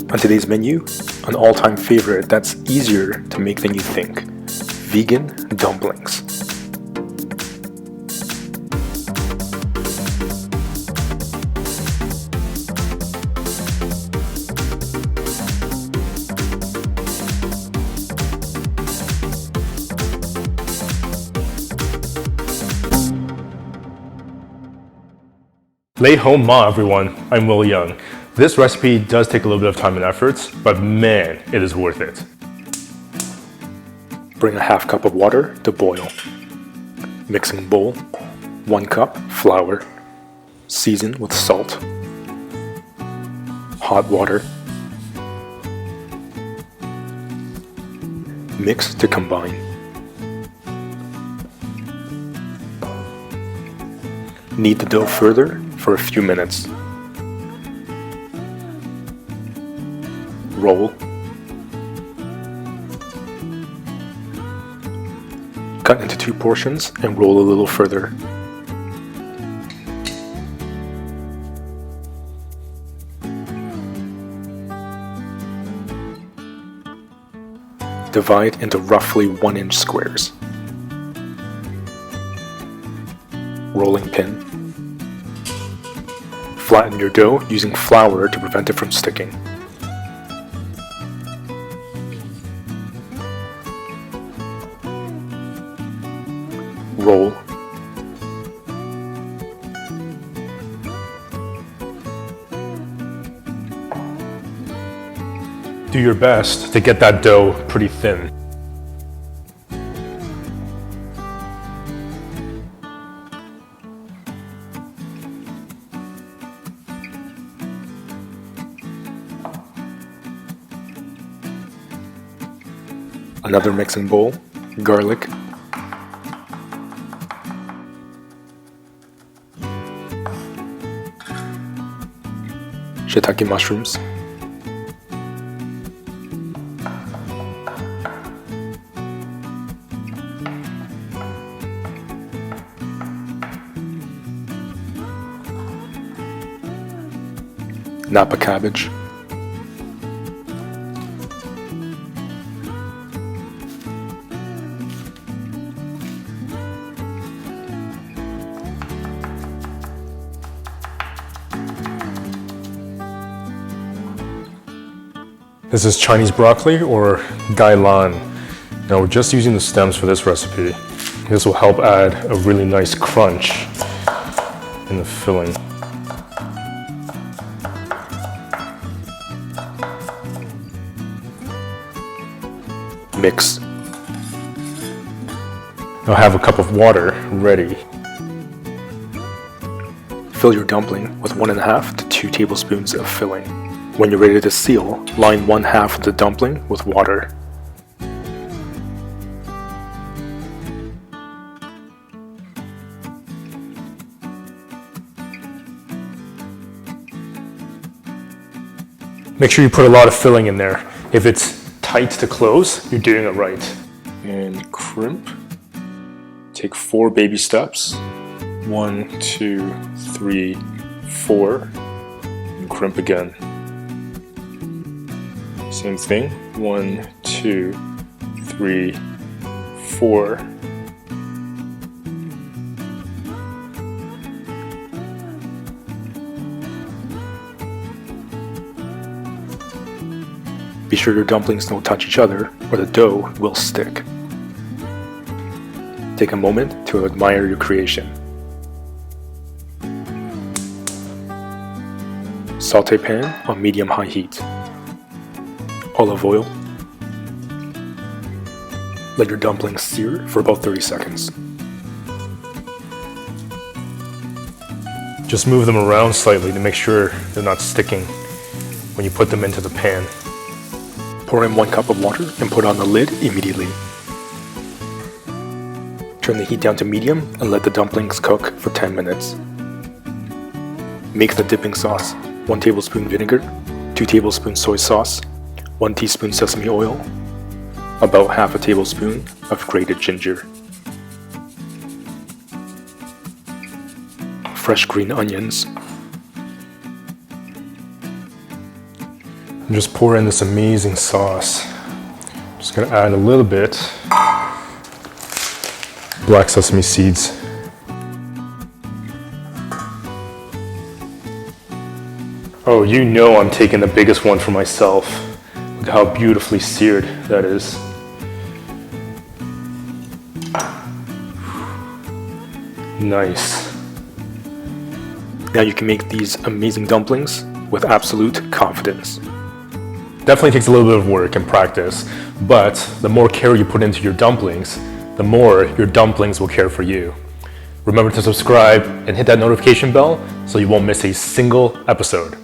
On today's menu, an all-time favorite that's easier to make than you think, vegan dumplings. Lay home ma everyone, I'm Will Young. This recipe does take a little bit of time and effort, but man, it is worth it. Bring a half cup of water to boil. Mixing bowl, 1 cup flour, season with salt, hot water, mix to combine. Knead the dough further for a few minutes. Roll. Cut into 2 portions and roll a little further. Divide into roughly 1-inch squares. Rolling pin. Flatten your dough using flour to prevent it from sticking. Roll. Do your best to get that dough pretty thin. Another mixing bowl, garlic, shiitake mushrooms, napa cabbage, This is Chinese broccoli or gailan. Now we're just using the stems for this recipe. This will help add a really nice crunch in the filling. mix. Now have a cup of water ready. Fill your dumpling with 1.5 to 2 tablespoons of filling. When you're ready to seal, line 1/2 of the dumpling with water. Make sure you put a lot of filling in there. If it's tight to close, you're doing it right. And crimp. Take 4 baby steps. 1, 2, 3, 4. And crimp again. Same thing. 1, 2, 3, 4. Be sure your dumplings don't touch each other or the dough will stick. Take a moment to admire your creation. Saute pan on medium-high heat. Olive oil. Let your dumplings sear for about 30 seconds. Just move them around slightly to make sure they're not sticking when you put them into the pan. Pour in 1 cup of water and put on the lid immediately. Turn the heat down to medium and let the dumplings cook for 10 minutes. Make the dipping sauce: 1 tablespoon vinegar, 2 tablespoons soy sauce, 1 teaspoon sesame oil, about half a tablespoon of grated ginger. Fresh green onions. Just pour in this amazing sauce. Just gonna add a little bit black sesame seeds. Oh, you know I'm taking the biggest one for myself. Look how beautifully seared that is. Nice. Now you can make these amazing dumplings with absolute confidence. Definitely takes a little bit of work and practice, but the more care you put into your dumplings, the more your dumplings will care for you. Remember to subscribe and hit that notification bell so you won't miss a single episode.